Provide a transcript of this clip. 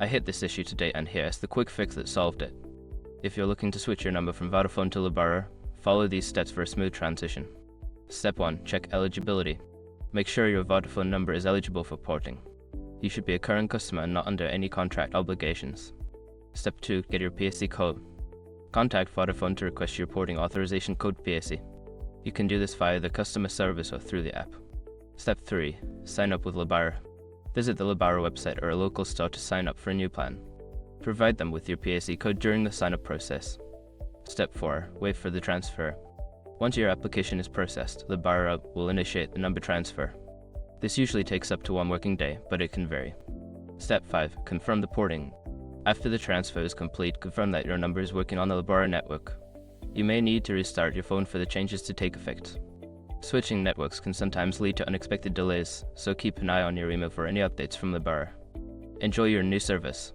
I hit this issue today and here's the quick fix that solved it. If you're looking to switch your number from Vodafone to Lebara, follow these steps for a smooth transition. Step 1. Check eligibility. Make sure your Vodafone number is eligible for porting. You should be a current customer and not under any contract obligations. Step 2. Get your PSC code. Contact Vodafone to request your porting authorization code PSC. You can do this via the customer service or through the app. Step 3. Sign up with Lebara. Visit the Lebara website or a local store to sign up for a new plan. Provide them with your PSC code during the sign-up process. Step 4. Wait for the transfer. Once your application is processed, Lebara will initiate the number transfer. This usually takes up to 1 working day, but it can vary. Step 5. Confirm the porting. After the transfer is complete, confirm that your number is working on the Lebara network. You may need to restart your phone for the changes to take effect. Switching networks can sometimes lead to unexpected delays, so keep an eye on your email for any updates from Lebara. Enjoy your new service.